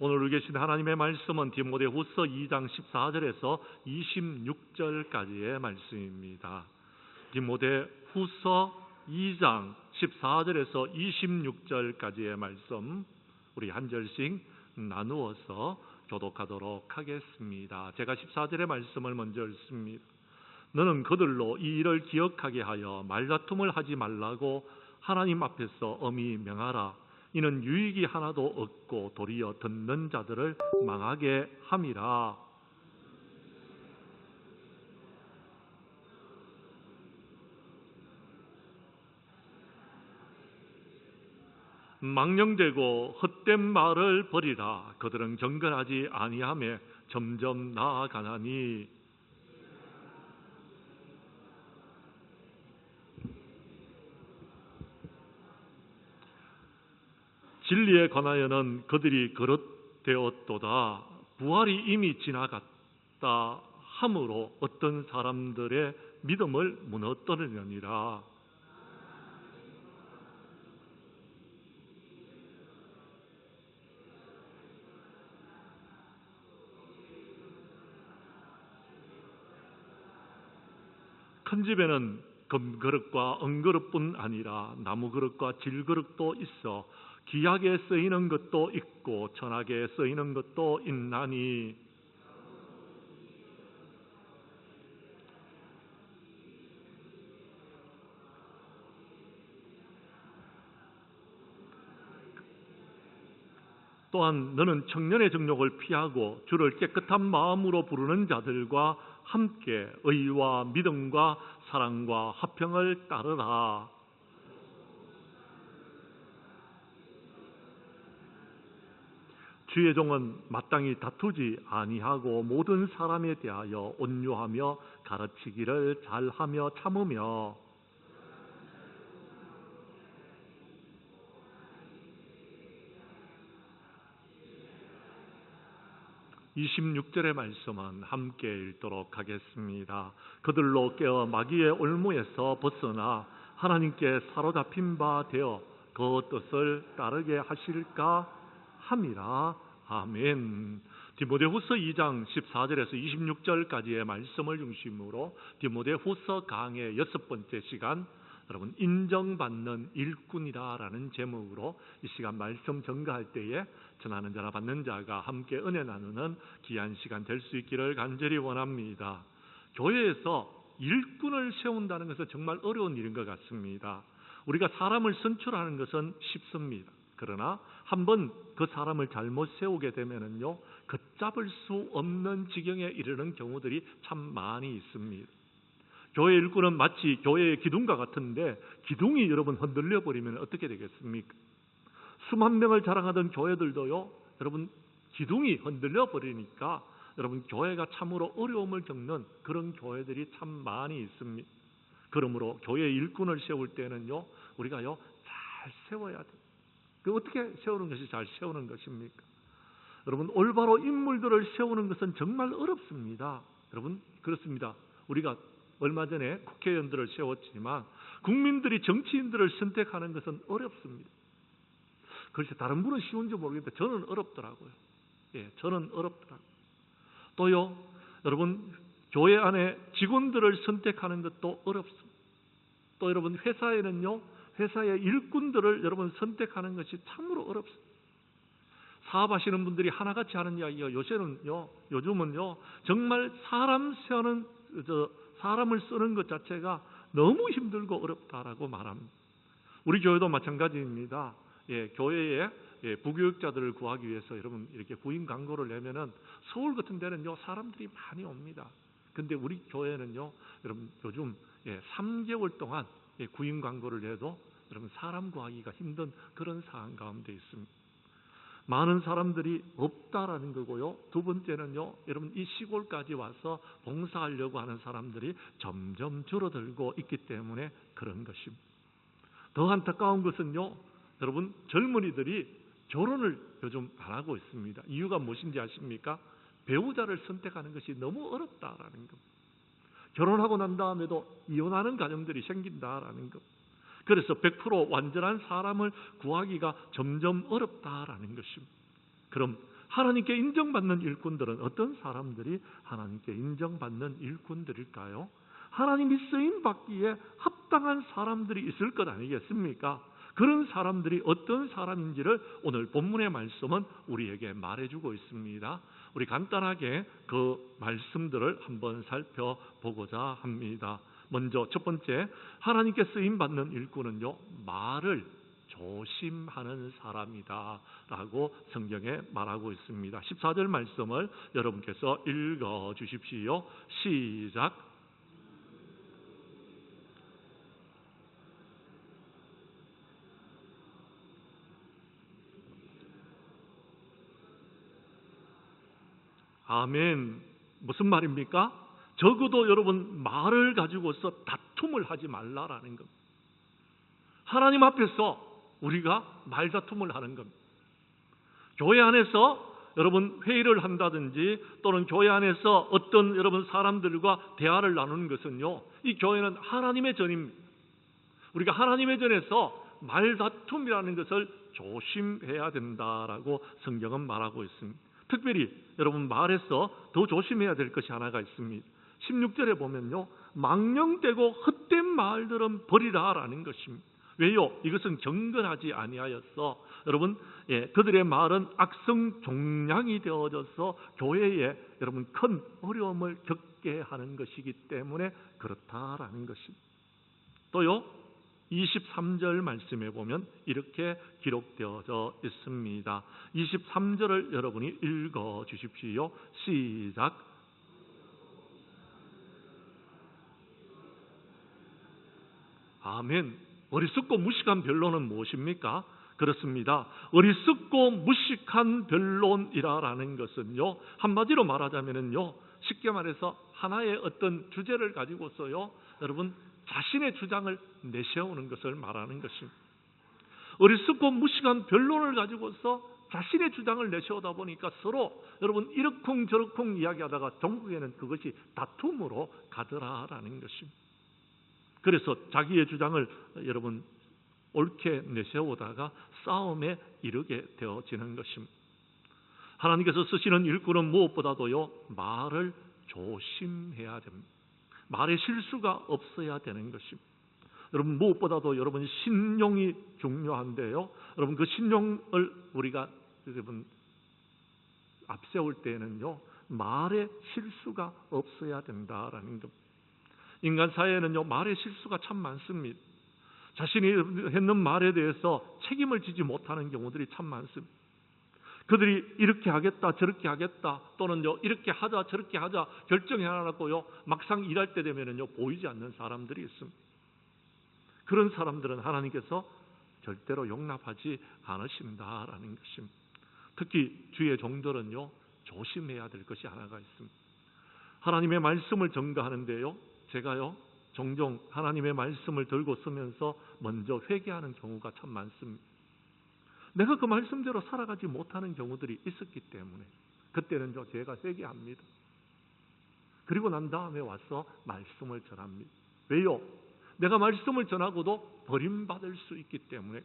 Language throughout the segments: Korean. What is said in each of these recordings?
오늘 계신 하나님의 말씀은 디모데후서 2장 14절에서 26절까지의 말씀입니다. 디모데후서 2장 14절에서 26절까지의 말씀, 우리 한 절씩 나누어서 교독하도록 하겠습니다. 제가 14절의 말씀을 먼저 읽습니다. 너는 그들로 이 일을 기억하게 하여 말다툼을 하지 말라고 하나님 앞에서 엄히 명하라. 이는 유익이 하나도 없고 도리어 듣는 자들을 망하게 함이라. 망령되고 헛된 말을 버리라. 그들은 경건하지 아니하며 점점 나아가나니 진리에 관하여는 그들이 그릇되었도다. 부활이 이미 지나갔다 함으로 어떤 사람들의 믿음을 무너뜨리느니라. 큰 집에는 금그릇과 은그릇뿐 아니라 나무그릇과 질그릇도 있어 귀하게 쓰이는 것도 있고 천하게 쓰이는 것도 있나니 또한 너는 청년의 정욕을 피하고 주를 깨끗한 마음으로 부르는 자들과 함께 의와 믿음과 사랑과 화평을 따르라. 주의 종은 마땅히 다투지 아니하고 모든 사람에 대하여 온유하며 가르치기를 잘하며 참으며 26절의 말씀은 함께 읽도록 하겠습니다. 그들로 깨어 마귀의 올무에서 벗어나 하나님께 사로잡힌 바 되어 그 뜻을 따르게 하실까 함이라. 아멘. 디모데후서 2장 14절에서 26절까지의 말씀을 중심으로 디모데후서 강의 6번째 시간, 여러분 인정받는 일꾼이다라는 제목으로 이 시간 말씀 전가할 때에 전하는 자나 받는 자가 함께 은혜 나누는 귀한 시간 될 수 있기를 간절히 원합니다. 교회에서 일꾼을 세운다는 것은 정말 어려운 일인 것 같습니다. 우리가 사람을 선출하는 것은 쉽습니다. 그러나 한번 그 사람을 잘못 세우게 되면은요, 걷잡을 수 없는 지경에 이르는 경우들이 참 많이 있습니다. 교회 일꾼은 마치 교회의 기둥과 같은데 기둥이 여러분 흔들려 버리면 어떻게 되겠습니까? 수만 명을 자랑하던 교회들도요, 여러분 기둥이 흔들려 버리니까 여러분 교회가 참으로 어려움을 겪는 그런 교회들이 참 많이 있습니다. 그러므로 교회 일꾼을 세울 때는요, 우리가요 잘 세워야 돼요. 그 어떻게 세우는 것이 잘 세우는 것입니까? 여러분 올바로 인물들을 세우는 것은 정말 어렵습니다. 여러분 그렇습니다. 우리가 얼마 전에 국회의원들을 세웠지만 국민들이 정치인들을 선택하는 것은 어렵습니다. 글쎄 다른 분은 쉬운지 모르겠는데 저는 어렵더라고요. 저는 어렵더라고요. 또요, 여러분 교회 안에 직원들을 선택하는 것도 어렵습니다. 또 여러분 회사에는요, 회사의 일꾼들을 여러분 선택하는 것이 참으로 어렵습니다. 사업하시는 분들이 하나같이 하는 이야기가 요즘은요 정말 사람을 쓰는 것 자체가 너무 힘들고 어렵다라고 말합니다. 우리 교회도 마찬가지입니다. 교회에 부교육자들을 구하기 위해서 여러분 이렇게 구인 광고를 내면은 서울 같은 데는요 사람들이 많이 옵니다. 근데 우리 교회는요 여러분 요즘 3개월 동안 구인 광고를 내도 여러분 사람 구하기가 힘든 그런 상황 가운데 있습니다. 많은 사람들이 없다라는 거고요. 두 번째는요, 여러분 이 시골까지 와서 봉사하려고 하는 사람들이 점점 줄어들고 있기 때문에 그런 것입니다. 더 안타까운 것은요, 여러분 젊은이들이 결혼을 요즘 안 하고 있습니다. 이유가 무엇인지 아십니까? 배우자를 선택하는 것이 너무 어렵다라는 겁니다. 결혼하고 난 다음에도 이혼하는 가정들이 생긴다라는 것. 그래서 100% 완전한 사람을 구하기가 점점 어렵다라는 것입니다. 그럼 하나님께 인정받는 일꾼들은 어떤 사람들이 하나님께 인정받는 일꾼들일까요? 하나님이 쓰임받기에 합당한 사람들이 있을 것 아니겠습니까? 그런 사람들이 어떤 사람인지를 오늘 본문의 말씀은 우리에게 말해주고 있습니다. 우리 간단하게 그 말씀들을 한번 살펴보고자 합니다. 먼저 첫 번째, 하나님께 쓰임받는 일꾼은요, 말을 조심하는 사람이다 라고 성경에 말하고 있습니다. 14절 말씀을 여러분께서 읽어 주십시오. 시작. 아멘. 무슨 말입니까? 적어도 여러분 말을 가지고서 다툼을 하지 말라라는 겁니다. 하나님 앞에서 우리가 말다툼을 하는 겁니다. 교회 안에서 여러분 회의를 한다든지 또는 교회 안에서 어떤 여러분 사람들과 대화를 나누는 것은요, 이 교회는 하나님의 전입니다. 우리가 하나님의 전에서 말다툼이라는 것을 조심해야 된다라고 성경은 말하고 있습니다. 특별히 여러분 말에서 더 조심해야 될 것이 하나가 있습니다. 16절에 보면요, 망령되고 헛된 말들은 버리라라는 것입니다. 왜요? 이것은 경건하지 아니하였어. 여러분, 그들의 말은 악성 종량이 되어져서 교회에 여러분 큰 어려움을 겪게 하는 것이기 때문에 그렇다라는 것입니다. 또요, 23절 말씀에 보면 이렇게 기록되어져 있습니다. 23절을 여러분이 읽어 주십시오. 시작. 아멘. 어리석고 무식한 변론은 무엇입니까? 그렇습니다. 어리석고 무식한 변론이라는 것은요, 한마디로 말하자면요, 쉽게 말해서 하나의 어떤 주제를 가지고서요, 여러분 자신의 주장을 내세우는 것을 말하는 것입니다. 어리석고 무식한 변론을 가지고서 자신의 주장을 내세우다 보니까 서로 여러분 이러쿵저러쿵 이야기하다가 결국에는 그것이 다툼으로 가더라라는 것입니다. 그래서 자기의 주장을 여러분 옳게 내세우다가 싸움에 이르게 되어지는 것입니다. 하나님께서 쓰시는 일꾼은 무엇보다도요, 말을 조심해야 됩니다. 말에 실수가 없어야 되는 것입니다. 여러분 무엇보다도 여러분 신용이 중요한데요, 여러분 그 신용을 우리가 여러분 앞세울 때에는요, 말에 실수가 없어야 된다라는 겁니다. 인간 사회에는요, 말의 실수가 참 많습니다. 자신이 했는 말에 대해서 책임을 지지 못하는 경우들이 참 많습니다. 그들이 이렇게 하겠다 저렇게 하겠다 또는요 이렇게 하자 저렇게 하자 결정해놔놓고요 막상 일할 때 되면은요 보이지 않는 사람들이 있습니다. 그런 사람들은 하나님께서 절대로 용납하지 않으신다라는 것입니다. 특히 주의 종들은요 조심해야 될 것이 하나가 있습니다. 하나님의 말씀을 전가하는데요, 제가요 종종 하나님의 말씀을 들고 서면서 먼저 회개하는 경우가 참 많습니다. 내가 그 말씀대로 살아가지 못하는 경우들이 있었기 때문에 그때는 제가 회개합니다. 그리고 난 다음에 와서 말씀을 전합니다. 왜요? 내가 말씀을 전하고도 버림받을 수 있기 때문에,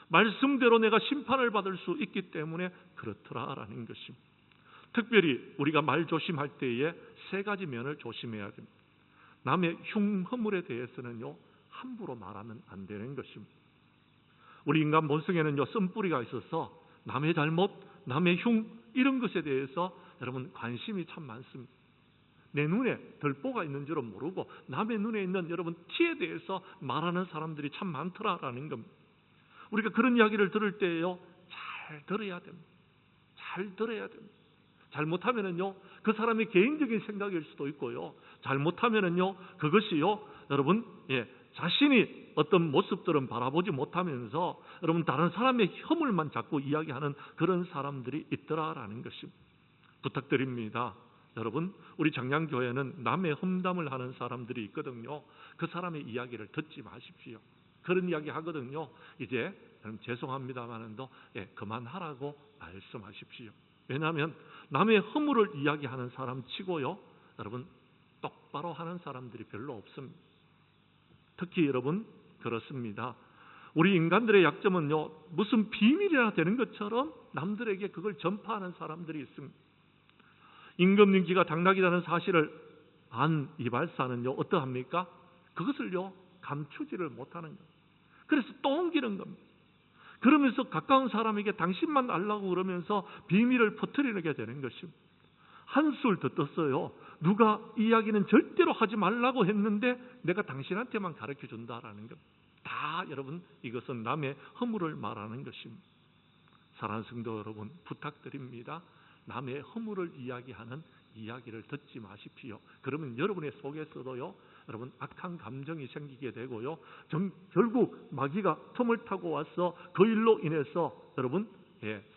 말씀대로 내가 심판을 받을 수 있기 때문에 그렇더라라는 것입니다. 특별히 우리가 말 조심할 때에 세 가지 면을 조심해야 됩니다. 남의 흉허물에 대해서는요 함부로 말하면 안 되는 것입니다. 우리 인간 본성에는요 쓴뿌리가 있어서 남의 잘못, 남의 흉 이런 것에 대해서 여러분 관심이 참 많습니다. 내 눈에 들보가 있는 줄은 모르고 남의 눈에 있는 여러분 티에 대해서 말하는 사람들이 참 많더라라는 겁니다. 우리가 그런 이야기를 들을 때에요 잘 들어야 됩니다. 잘 들어야 됩니다. 잘못하면은요 그 사람의 개인적인 생각일 수도 있고요, 잘못하면은요 그것이요 여러분 자신이 어떤 모습들은 바라보지 못하면서 여러분 다른 사람의 허물만 자꾸 이야기하는 그런 사람들이 있더라라는 것입니다. 부탁드립니다. 여러분 우리 장량교회는 남의 험담을 하는 사람들이 있거든요. 그 사람의 이야기를 듣지 마십시오. 그런 이야기 하거든요. 이제 죄송합니다만도 그만하라고 말씀하십시오. 왜냐하면 남의 허물을 이야기하는 사람 치고요 여러분 똑바로 하는 사람들이 별로 없습니다. 특히 여러분 그렇습니다. 우리 인간들의 약점은요 무슨 비밀이나 되는 것처럼 남들에게 그걸 전파하는 사람들이 있습니다. 임금님기가 당나귀라는 사실을 안 이발사는요 어떠합니까? 그것을요 감추지를 못하는 거예요. 그래서 또 옮기는 겁니다. 그러면서 가까운 사람에게 당신만 알라고 그러면서 비밀을 퍼뜨리게 되는 것입니다. 한술 더 떴어요. 누가 이야기는 절대로 하지 말라고 했는데 내가 당신한테만 가르쳐 준다라는 것. 다 여러분 이것은 남의 허물을 말하는 것입니다. 사랑하는 성도 여러분 부탁드립니다. 남의 허물을 이야기하는 이야기를 듣지 마십시오. 그러면 여러분의 속에서도요 여러분 악한 감정이 생기게 되고요 결국 마귀가 틈을 타고 와서 그 일로 인해서 여러분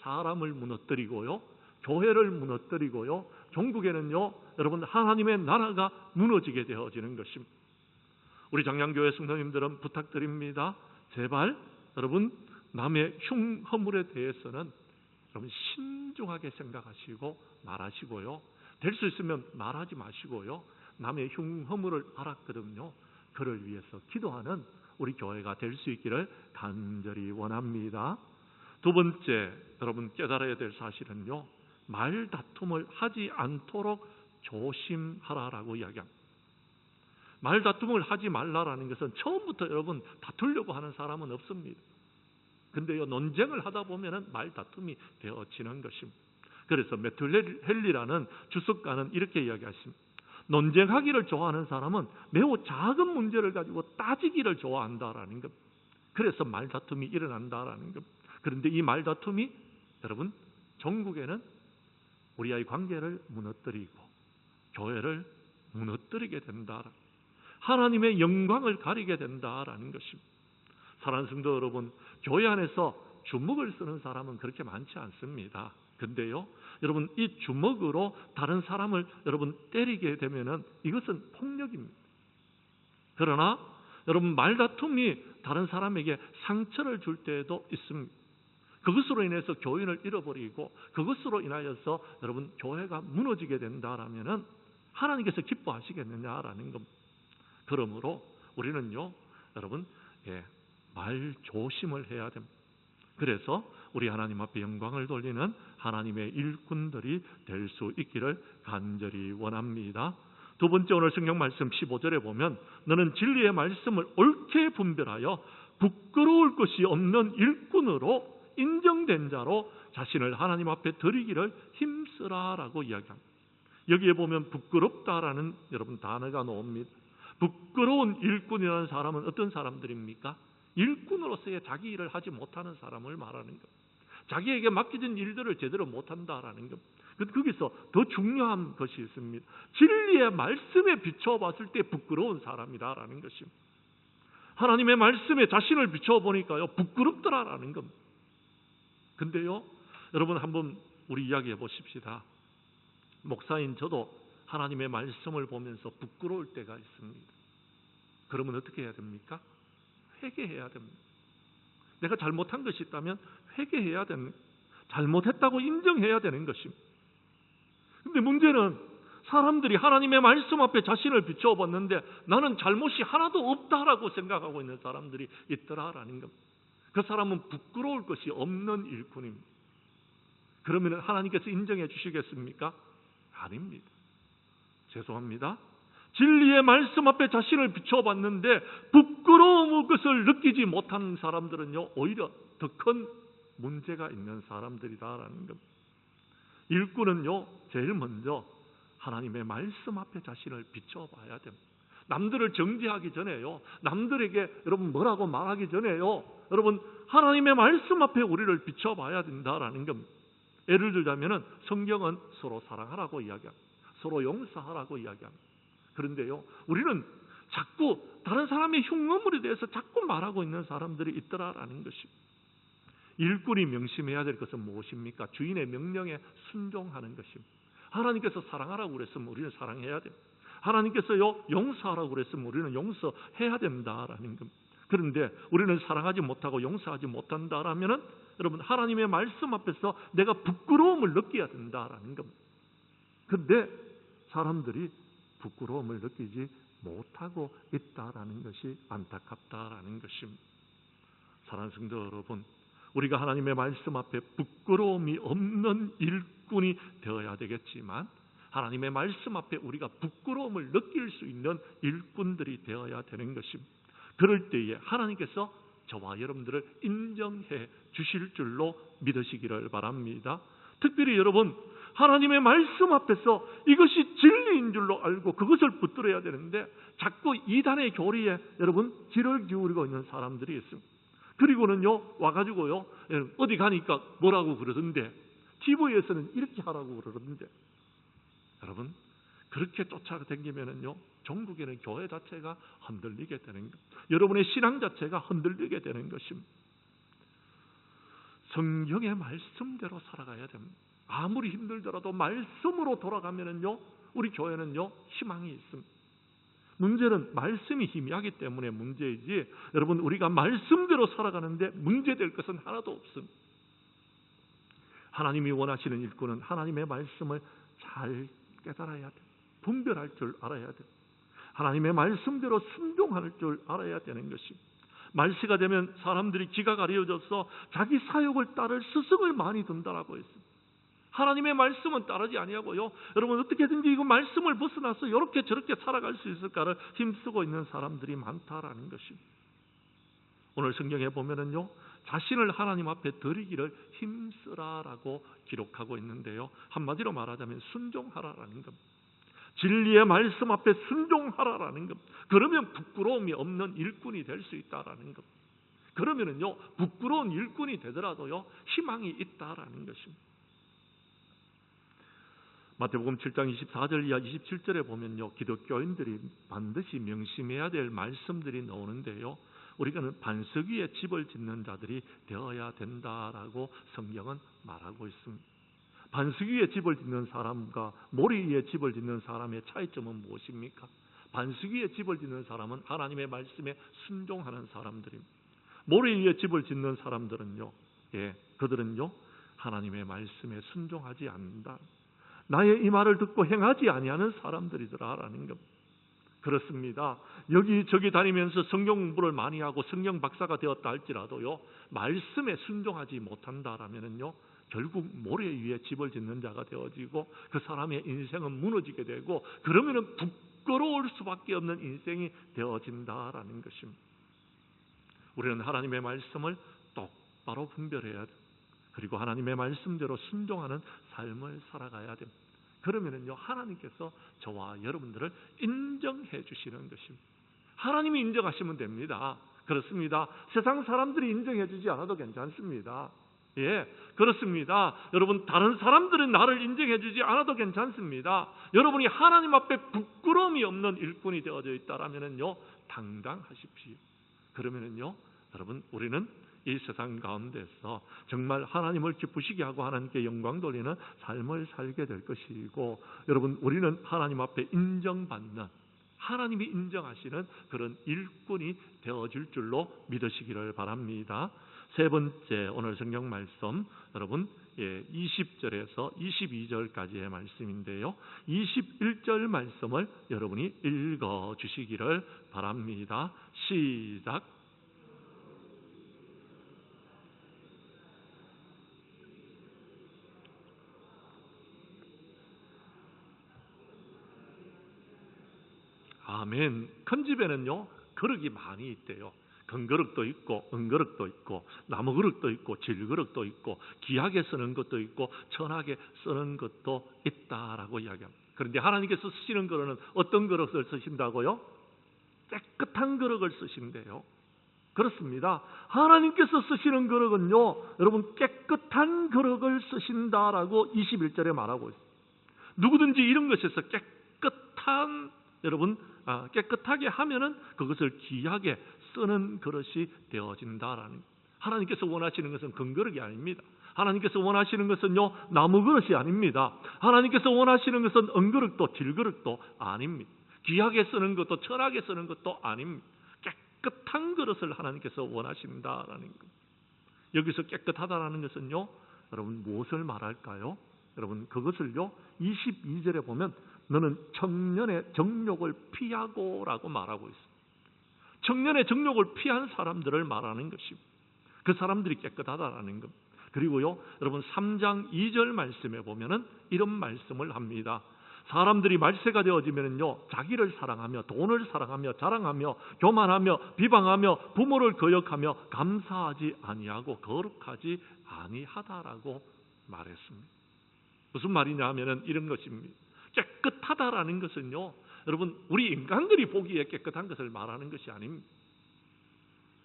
사람을 무너뜨리고요 교회를 무너뜨리고요 종국에는요 여러분 하나님의 나라가 무너지게 되어지는 것입니다. 우리 장량교회 성도님들은 부탁드립니다. 제발 여러분 남의 흉허물에 대해서는 여러분 신중하게 생각하시고 말하시고요. 될 수 있으면 말하지 마시고요. 남의 흉허물을 알았거든요. 그를 위해서 기도하는 우리 교회가 될 수 있기를 간절히 원합니다. 두 번째 여러분 깨달아야 될 사실은요. 말다툼을 하지 않도록 조심하라라고 이야기합니다. 말다툼을 하지 말라라는 것은 처음부터 여러분 다투려고 하는 사람은 없습니다. 근데요 논쟁을 하다 보면은 말다툼이 되어지는 것입니다. 그래서 메툴헬리라는 주석가는 이렇게 이야기하십니다. 논쟁하기를 좋아하는 사람은 매우 작은 문제를 가지고 따지기를 좋아한다라는 것. 그래서 말다툼이 일어난다라는 것. 그런데 이 말다툼이 여러분 전국에는 우리와의 관계를 무너뜨리고 교회를 무너뜨리게 된다. 하나님의 영광을 가리게 된다라는 것입니다. 사랑하는 성도 여러분, 교회 안에서 주먹을 쓰는 사람은 그렇게 많지 않습니다. 근데요, 여러분 이 주먹으로 다른 사람을 여러분 때리게 되면은 이것은 폭력입니다. 그러나 여러분 말다툼이 다른 사람에게 상처를 줄 때도 있습니다. 그것으로 인해서 교인을 잃어버리고 그것으로 인하여서 여러분 교회가 무너지게 된다라면은 하나님께서 기뻐하시겠느냐라는 겁니다. 그러므로 우리는요, 여러분 말 조심을 해야 됩니다. 그래서 우리 하나님 앞에 영광을 돌리는 하나님의 일꾼들이 될 수 있기를 간절히 원합니다. 두 번째 오늘 성경 말씀 15절에 보면 너는 진리의 말씀을 옳게 분별하여 부끄러울 것이 없는 일꾼으로 인정된 자로 자신을 하나님 앞에 드리기를 힘쓰라라고 이야기합니다. 여기에 보면 부끄럽다라는 여러분 단어가 나옵니다. 부끄러운 일꾼이라는 사람은 어떤 사람들입니까? 일꾼으로서의 자기 일을 하지 못하는 사람을 말하는 것. 자기에게 맡겨진 일들을 제대로 못한다라는 것. 거기서 더 중요한 것이 있습니다. 진리의 말씀에 비춰봤을 때 부끄러운 사람이다라는 것입니다. 하나님의 말씀에 자신을 비춰보니까요 부끄럽더라라는 겁니다. 근데요 여러분 한번 우리 이야기해 보십시다. 목사인 저도 하나님의 말씀을 보면서 부끄러울 때가 있습니다. 그러면 어떻게 해야 됩니까? 회개해야 됩니다. 내가 잘못한 것이 있다면 회개해야 됩니다. 잘못했다고 인정해야 되는 것입니다. 근데 문제는 사람들이 하나님의 말씀 앞에 자신을 비춰봤는데 나는 잘못이 하나도 없다라고 생각하고 있는 사람들이 있더라라는 겁니다. 그 사람은 부끄러울 것이 없는 일꾼입니다. 그러면 하나님께서 인정해 주시겠습니까? 아닙니다. 죄송합니다. 진리의 말씀 앞에 자신을 비춰봤는데 부끄러운 것을 느끼지 못하는 사람들은요 오히려 더 큰 문제가 있는 사람들이다라는 겁니다. 일꾼은요 제일 먼저 하나님의 말씀 앞에 자신을 비춰봐야 됩니다. 남들을 정죄하기 전에요, 남들에게 여러분 뭐라고 말하기 전에요, 여러분 하나님의 말씀 앞에 우리를 비춰봐야 된다라는 겁니다. 예를 들자면은 성경은 서로 사랑하라고 이야기합니다. 서로 용서하라고 이야기합니다. 그런데요 우리는 자꾸 다른 사람의 흉어물에 대해서 자꾸 말하고 있는 사람들이 있더라라는 것입니다. 일꾼이 명심해야 될 것은 무엇입니까? 주인의 명령에 순종하는 것입니다. 하나님께서 사랑하라고 그랬으면 우리는 사랑해야 됩니다. 하나님께서요 용서하라고 그랬으면 우리는 용서해야 된다라는 겁니다. 그런데 우리는 사랑하지 못하고 용서하지 못한다라면은 여러분 하나님의 말씀 앞에서 내가 부끄러움을 느껴야 된다라는 겁니다. 그런데 사람들이 부끄러움을 느끼지 못하고 있다라는 것이 안타깝다라는 것입니다. 사랑하는 성도 여러분, 우리가 하나님의 말씀 앞에 부끄러움이 없는 일꾼이 되어야 되겠지만, 하나님의 말씀 앞에 우리가 부끄러움을 느낄 수 있는 일꾼들이 되어야 되는 것입니다. 그럴 때에 하나님께서 저와 여러분들을 인정해 주실 줄로 믿으시기를 바랍니다. 특별히 여러분, 하나님의 말씀 앞에서 이것이 진리인 줄로 알고 그것을 붙들어야 되는데 자꾸 이단의 교리에 여러분 귀를 기울이고 있는 사람들이 있습니다. 그리고는요 와가지고요 어디 가니까 뭐라고 그러던데, TV에서는 이렇게 하라고 그러던데, 여러분 그렇게 쫓아다니면은요 전국에는 교회 자체가 흔들리게 되는 것, 여러분의 신앙 자체가 흔들리게 되는 것입니다. 성경의 말씀대로 살아가야 됩니다. 아무리 힘들더라도 말씀으로 돌아가면은요 우리 교회는요 희망이 있습니다. 문제는 말씀이 희미하기 때문에 문제이지, 여러분 우리가 말씀대로 살아가는데 문제될 것은 하나도 없습니다. 하나님이 원하시는 일꾼은 하나님의 말씀을 잘 깨달아야 돼. 분별할 줄 알아야 돼. 하나님의 말씀대로 순종할 줄 알아야 되는 것입니다. 말세가 되면 사람들이 귀가 가려져서 자기 사욕을 따를 스승을 많이 둔다라고 했습니다. 하나님의 말씀은 따르지 아니하고요, 여러분 어떻게든지 이거 말씀을 벗어나서 이렇게 저렇게 살아갈 수 있을까를 힘쓰고 있는 사람들이 많다라는 것입니다. 오늘 성경에 보면은요 자신을 하나님 앞에 드리기를 힘쓰라라고 기록하고 있는데요, 한마디로 말하자면 순종하라라는 겁니다. 진리의 말씀 앞에 순종하라라는 것. 그러면 부끄러움이 없는 일꾼이 될 수 있다라는 것. 그러면은요 부끄러운 일꾼이 되더라도요 희망이 있다라는 것입니다. 마태복음 7장 24절 이하 27절에 보면요 기독교인들이 반드시 명심해야 될 말씀들이 나오는데요, 우리가 반석 위에 집을 짓는 자들이 되어야 된다라고 성경은 말하고 있습니다. 반석 위에 집을 짓는 사람과 모래 위에 집을 짓는 사람의 차이점은 무엇입니까? 반석 위에 집을 짓는 사람은 하나님의 말씀에 순종하는 사람들입니다. 모래 위에 집을 짓는 사람들은요, 그들은요 하나님의 말씀에 순종하지 않는다. 나의 이 말을 듣고 행하지 아니하는 사람들이더라라는 겁니다. 그렇습니다. 여기저기 다니면서 성경 공부를 많이 하고 성경 박사가 되었다 할지라도요 말씀에 순종하지 못한다라면은요 결국 모래 위에 집을 짓는 자가 되어지고 그 사람의 인생은 무너지게 되고, 그러면은 부끄러울 수밖에 없는 인생이 되어진다라는 것입니다. 우리는 하나님의 말씀을 똑바로 분별해야 돼. 그리고 하나님의 말씀대로 순종하는 삶을 살아가야 됩니다. 그러면은요 하나님께서 저와 여러분들을 인정해 주시는 것입니다. 하나님이 인정하시면 됩니다. 그렇습니다. 세상 사람들이 인정해 주지 않아도 괜찮습니다. 그렇습니다. 여러분 다른 사람들은 나를 인정해 주지 않아도 괜찮습니다. 여러분이 하나님 앞에 부끄러움이 없는 일꾼이 되어져 있다라면은요 당당하십시오. 그러면은요 여러분 우리는 이 세상 가운데서 정말 하나님을 기쁘시게 하고 하나님께 영광 돌리는 삶을 살게 될 것이고, 여러분 우리는 하나님 앞에 인정받는, 하나님이 인정하시는 그런 일꾼이 되어질 줄로 믿으시기를 바랍니다. 세 번째 오늘 성경 말씀, 여러분 20절에서 22절까지의 말씀인데요, 21절 말씀을 여러분이 읽어 주시기를 바랍니다. 시작. 아멘. 큰 집에는요 그릇이 많이 있대요. 금그릇도 있고 은그릇도 있고 나무그릇도 있고 질그릇도 있고 귀하게 쓰는 것도 있고 천하게 쓰는 것도 있다라고 이야기합니다. 그런데 하나님께서 쓰시는 그릇은 어떤 그릇을 쓰신다고요? 깨끗한 그릇을 쓰신대요. 그렇습니다. 하나님께서 쓰시는 그릇은요 여러분 깨끗한 그릇을 쓰신다라고 21절에 말하고 있습니다. 누구든지 이런 것에서 깨끗한, 여러분 깨끗하게 하면은 그것을 귀하게 쓰는 그릇이 되어진다라는, 하나님께서 원하시는 것은 금그릇이 아닙니다. 하나님께서 원하시는 것은요 나무 그릇이 아닙니다. 하나님께서 원하시는 것은 은그릇도 질그릇도 아닙니다. 귀하게 쓰는 것도 천하게 쓰는 것도 아닙니다. 깨끗한 그릇을 하나님께서 원하신다라는 것. 여기서 깨끗하다라는 것은요 여러분 무엇을 말할까요? 여러분 그것을요 22절에 보면 너는 청년의 정욕을 피하고 라고 말하고 있습니다. 청년의 정욕을 피한 사람들을 말하는 것입니다. 그 사람들이 깨끗하다라는 것. 그리고요, 여러분 3장 2절 말씀에 보면은 이런 말씀을 합니다. 사람들이 말세가 되어지면은요, 자기를 사랑하며 돈을 사랑하며 자랑하며 교만하며 비방하며 부모를 거역하며 감사하지 아니하고 거룩하지 아니하다라고 말했습니다. 무슨 말이냐 하면은 이런 것입니다. 깨끗하다라는 것은요, 여러분 우리 인간들이 보기에 깨끗한 것을 말하는 것이 아닙니다.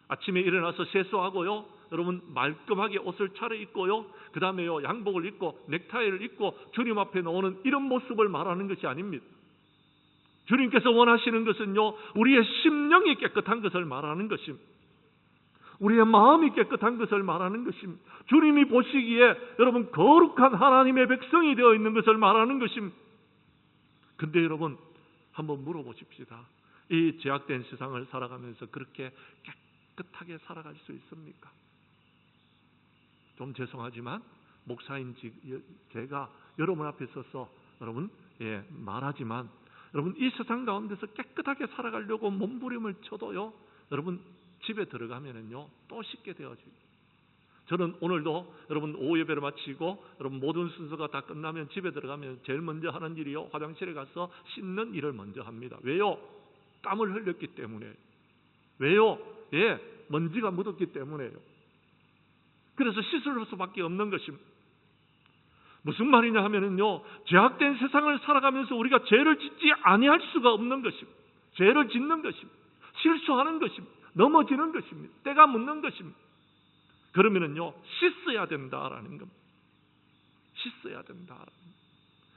아침에 일어나서 세수하고요, 여러분 말끔하게 옷을 차려입고요, 그 다음에요 양복을 입고 넥타이를 입고 주님 앞에 나오는 이런 모습을 말하는 것이 아닙니다. 주님께서 원하시는 것은요, 우리의 심령이 깨끗한 것을 말하는 것입니다. 우리의 마음이 깨끗한 것을 말하는 것입니다. 주님이 보시기에 여러분 거룩한 하나님의 백성이 되어 있는 것을 말하는 것입니다. 근데 여러분 한번 물어보십시다. 이 죄악된 세상을 살아가면서 그렇게 깨끗하게 살아갈 수 있습니까? 좀 죄송하지만 목사인 제가 여러분 앞에 서서 여러분 말하지만, 여러분 이 세상 가운데서 깨끗하게 살아가려고 몸부림을 쳐도요, 여러분 집에 들어가면은요 또 씻게 되어지고, 저는 오늘도 여러분 오후 예배를 마치고 여러분 모든 순서가 다 끝나면 집에 들어가면 제일 먼저 하는 일이요, 화장실에 가서 씻는 일을 먼저 합니다. 왜요? 땀을 흘렸기 때문에. 왜요? 먼지가 묻었기 때문에요. 그래서 씻을 수밖에 없는 것입니다. 무슨 말이냐 하면은요, 죄악된 세상을 살아가면서 우리가 죄를 짓지 아니할 수가 없는 것입니다. 죄를 짓는 것입니다. 실수하는 것입니다. 넘어지는 것입니다. 때가 묻는 것입니다. 그러면은요 씻어야 된다라는 겁니다. 씻어야 된다.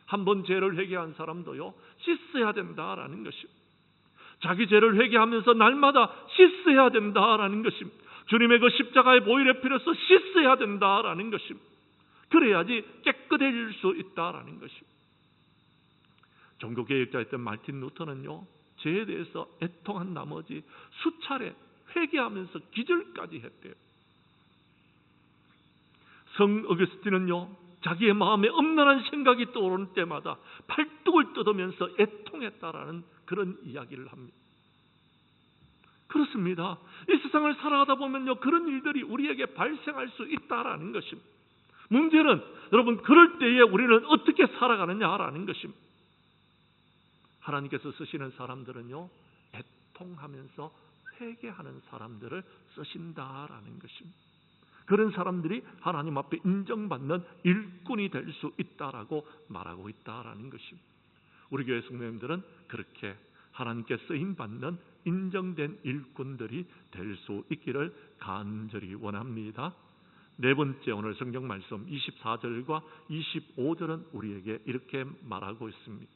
한번 죄를 회개한 사람도요 씻어야 된다라는 것입니다. 자기 죄를 회개하면서 날마다 씻어야 된다라는 것입니다. 주님의 그 십자가의 보혈의 피로서 씻어야 된다라는 것입니다. 그래야지 깨끗해질 수 있다라는 것입니다. 종교개혁자였던 마틴 루터는요, 죄에 대해서 애통한 나머지 수차례 회개하면서 기절까지 했대요. 성 어거스틴은요, 자기의 마음에 엄란한 생각이 떠오르는 때마다 팔뚝을 뜯으면서 애통했다라는 그런 이야기를 합니다. 그렇습니다. 이 세상을 살아가다 보면요, 그런 일들이 우리에게 발생할 수 있다라는 것입니다. 문제는 여러분 그럴 때에 우리는 어떻게 살아가느냐라는 것입니다. 하나님께서 쓰시는 사람들은요, 애통하면서 회개하는 사람들을 쓰신다라는 것입니다. 그런 사람들이 하나님 앞에 인정받는 일꾼이 될 수 있다라고 말하고 있다라는 것입니다. 우리 교회 성도님들은 그렇게 하나님께 쓰임받는 인정된 일꾼들이 될 수 있기를 간절히 원합니다. 네 번째, 오늘 성경 말씀 24절과 25절은 우리에게 이렇게 말하고 있습니다.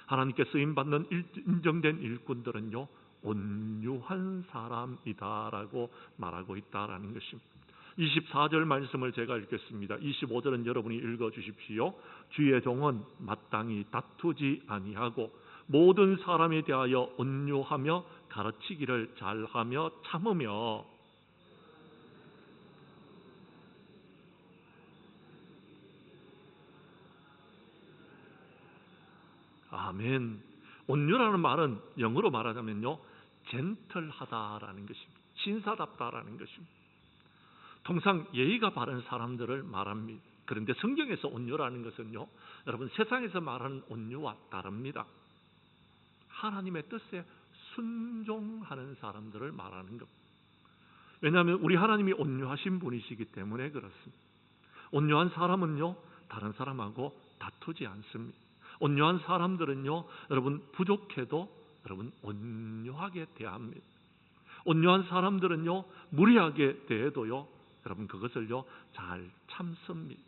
하나님께 쓰임받는 인정된 일꾼들은요, 온유한 사람이다라고 말하고 있다라는 것입니다. 24절 말씀을 제가 읽겠습니다. 25절은 여러분이 읽어주십시오. 주의 종은 마땅히 다투지 아니하고 모든 사람에 대하여 온유하며 가르치기를 잘하며 참으며. 아멘. 온유라는 말은 영어로 말하자면요, 젠틀하다라는 것입니다. 신사답다라는 것입니다. 통상 예의가 바른 사람들을 말합니다. 그런데 성경에서 온유라는 것은요, 여러분 세상에서 말하는 온유와 다릅니다. 하나님의 뜻에 순종하는 사람들을 말하는 것. 왜냐하면 우리 하나님이 온유하신 분이시기 때문에 그렇습니다. 온유한 사람은요, 다른 사람하고 다투지 않습니다. 온유한 사람들은요, 여러분 부족해도 여러분 온유하게 대합니다. 온유한 사람들은요, 무리하게 대해도요, 여러분 그것을요 잘 참습니다.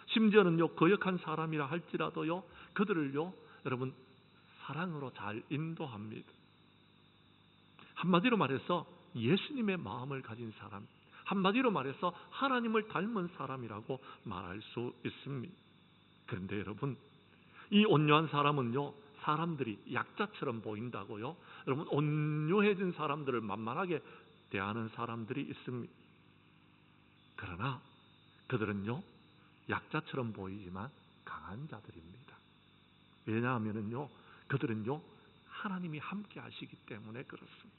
심지어는요, 거역한 사람이라 할지라도요, 그들을요 여러분 사랑으로 잘 인도합니다. 한마디로 말해서 예수님의 마음을 가진 사람, 한마디로 말해서 하나님을 닮은 사람이라고 말할 수 있습니다. 그런데 여러분, 이 온유한 사람은요, 사람들이 약자처럼 보인다고요, 여러분 온유해진 사람들을 만만하게 대하는 사람들이 있습니다. 그러나 그들은요, 약자처럼 보이지만 강한 자들입니다. 왜냐하면요, 그들은요 하나님이 함께 하시기 때문에 그렇습니다.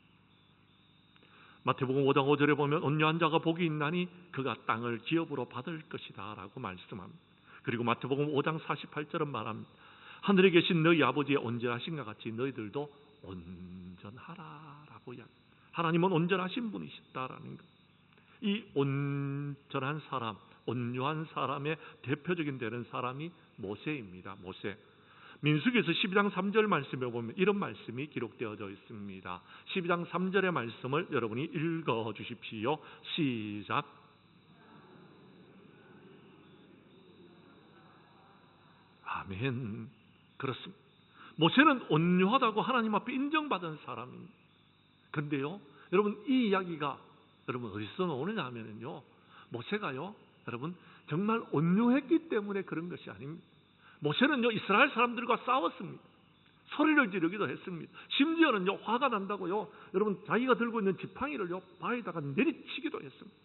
마태복음 5장 5절에 보면 온유한 자가 복이 있나니 그가 땅을 기업으로 받을 것이다 라고 말씀합니다. 그리고 마태복음 5장 48절은 말합니다. 하늘에 계신 너희 아버지의 온전하신과 같이 너희들도 온전하라라고 이야기합니다. 하나님은 온전하신 분이시다라는 것. 이 온전한 사람, 온유한 사람의 대표적인 되는 사람이 모세입니다. 모세. 민수기에서 12장 3절 말씀에 보면 이런 말씀이 기록되어져 있습니다. 12장 3절의 말씀을 여러분이 읽어 주십시오. 시작. 아멘. 그렇습니다. 모세는 온유하다고 하나님 앞에 인정받은 사람입니다. 그런데요, 여러분 이 이야기가 여러분 어디서 나오느냐 하면요, 모세가요, 여러분 정말 온유했기 때문에 그런 것이 아닙니다. 모세는요 이스라엘 사람들과 싸웠습니다. 소리를 지르기도 했습니다. 심지어는요 화가 난다고요, 여러분 자기가 들고 있는 지팡이를요 바위에다가 내리치기도 했습니다.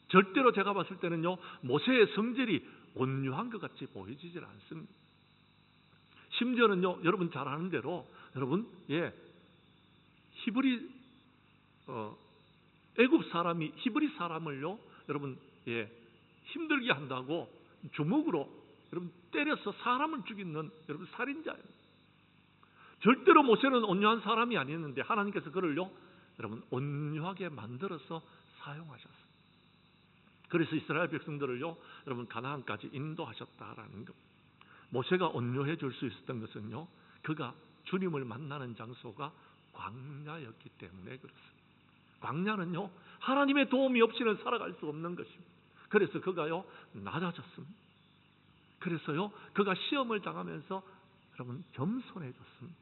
절대로 제가 봤을 때는요 모세의 성질이 온유한 것 같이 보여지질 않습니다. 심지어는요 여러분 잘 아는 대로 여러분 애굽 사람이 히브리 사람을요 여러분 힘들게 한다고 주먹으로 여러분 때려서 사람을 죽이는 여러분 살인자예요. 절대로 모세는 온유한 사람이 아니었는데 하나님께서 그를요 여러분 온유하게 만들어서 사용하셨어요. 그래서 이스라엘 백성들을요 여러분 가나안까지 인도하셨다라는 것. 모세가 온유해 줄 수 있었던 것은요 그가 주님을 만나는 장소가 광야였기 때문에 그렇습니다. 광야는요 하나님의 도움이 없이는 살아갈 수 없는 것입니다. 그래서 그가요 낮아졌습니다. 그래서요 그가 시험을 당하면서 여러분 겸손해졌습니다.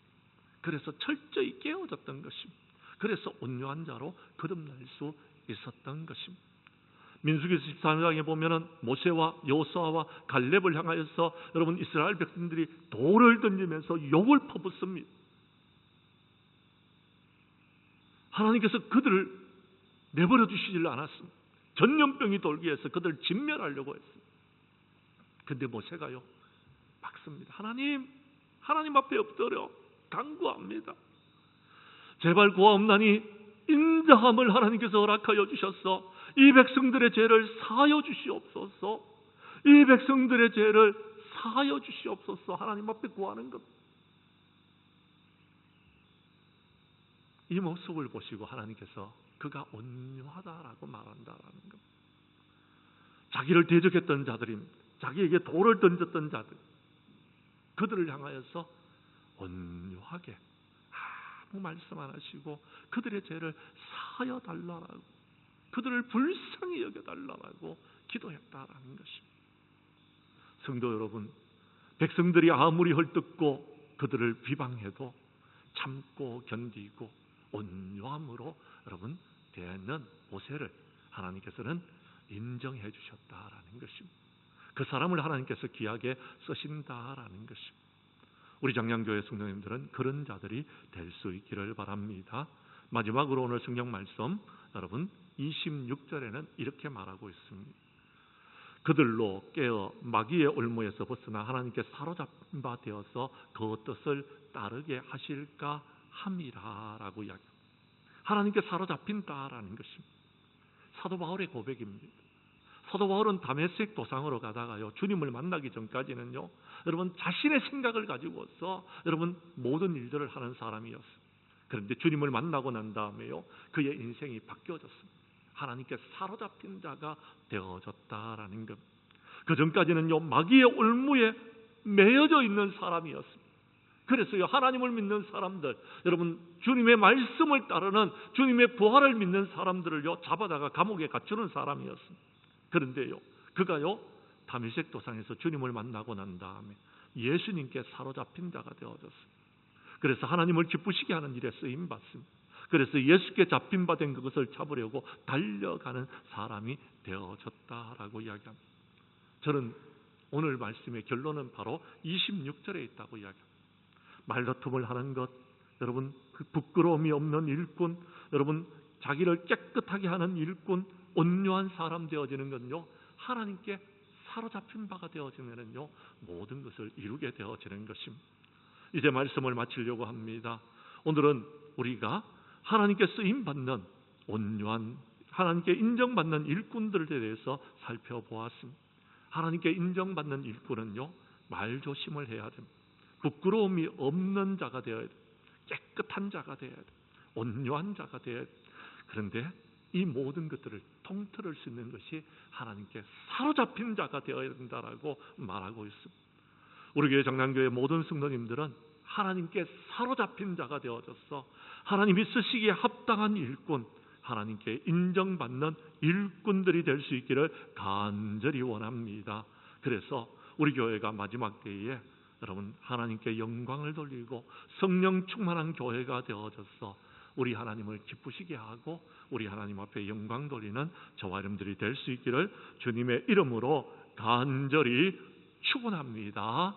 그래서 철저히 깨어졌던 것입니다. 그래서 온유한 자로 거듭날 수 있었던 것입니다. 민수기 14장에 보면은 모세와 여호수아와 갈렙을 향하여서 여러분 이스라엘 백성들이 돌을 던지면서 욕을 퍼붓습니다. 하나님께서 그들을 내버려 두시질 않았습니다. 전염병이 돌기 위해서 그들을 진멸하려고 했습니다. 그런데 모세가요 막습니다. 하나님 앞에 엎드려 간구합니다. 제발 구하옵나니 인자함을 하나님께서 허락하여 주셔서 이 백성들의 죄를 사하여 주시옵소서. 이 백성들의 죄를 사하여 주시옵소서. 하나님 앞에 구하는 것. 이 모습을 보시고 하나님께서 그가 온유하다라고 말한다라는 것. 자기를 대적했던 자들입니다. 자기에게 돌을 던졌던 자들, 그들을 향하여서 온유하게 아무 말씀 안 하시고 그들의 죄를 사하여 달라고, 그들을 불쌍히 여겨달라고 기도했다라는 것입니다. 성도 여러분, 백성들이 아무리 헐뜯고 그들을 비방해도 참고 견디고 온유함으로 여러분 대하는 모세를 하나님께서는 인정해 주셨다라는 것입니다. 그 사람을 하나님께서 귀하게 쓰신다라는 것입니다. 우리 장량교회 성도님들은 그런 자들이 될 수 있기를 바랍니다. 마지막으로 오늘 성경 말씀 여러분 26절에는 이렇게 말하고 있습니다. 그들로 깨어 마귀의 올무에서 벗어나 하나님께 사로잡힌 바 되어서 그 뜻을 따르게 하실까 함이라라고 이야기합니다. 하나님께 사로잡힌다라는 것입니다. 사도 바울의 고백입니다. 사도 바울은 다메섹 도상으로 가다가요 주님을 만나기 전까지는요 여러분 자신의 생각을 가지고서 여러분 모든 일들을 하는 사람이었습니다. 그런데 주님을 만나고 난 다음에요 그의 인생이 바뀌어졌습니다. 하나님께 사로잡힌 자가 되어졌다라는 것. 그 전까지는요 마귀의 올무에 매여져 있는 사람이었습니다. 그래서요 하나님을 믿는 사람들, 여러분 주님의 말씀을 따르는 주님의 부활을 믿는 사람들을요 잡아다가 감옥에 갇히는 사람이었습니다. 그런데요 그가요 다메섹 도상에서 주님을 만나고 난 다음에 예수님께 사로잡힌 자가 되어졌습니다. 그래서 하나님을 기쁘시게 하는 일에 쓰임 받습니다. 그래서 예수께 잡힌 바 된 그것을 잡으려고 달려가는 사람이 되어졌다라고 이야기합니다. 저는 오늘 말씀의 결론은 바로 26절에 있다고 이야기합니다. 말다툼을 하는 것, 여러분 그 부끄러움이 없는 일꾼, 여러분 자기를 깨끗하게 하는 일꾼, 온유한 사람 되어지는 건요 하나님께 사로잡힌 바가 되어지면은요 모든 것을 이루게 되어지는 것입니다. 이제 말씀을 마치려고 합니다. 오늘은 우리가 하나님께 쓰임받는 온유한, 하나님께 인정받는 일꾼들에 대해서 살펴보았습니다. 하나님께 인정받는 일꾼은요, 말조심을 해야 됩니다. 부끄러움이 없는 자가 되어야 됩니다. 깨끗한 자가 되어야 됩니다. 온유한 자가 되어야 됩니다. 그런데 이 모든 것들을 통틀을 수 있는 것이 하나님께 사로잡힌 자가 되어야 된다라고 말하고 있습니다. 우리 교회 장난교회 모든 성도님들은 하나님께 사로잡힌 자가 되어져서 하나님이 쓰시기에 합당한 일꾼, 하나님께 인정받는 일꾼들이 될 수 있기를 간절히 원합니다. 그래서 우리 교회가 마지막 때에 여러분 하나님께 영광을 돌리고 성령 충만한 교회가 되어져서 우리 하나님을 기쁘시게 하고 우리 하나님 앞에 영광 돌리는 저와 여러분들이 될 수 있기를 주님의 이름으로 간절히 축원합니다.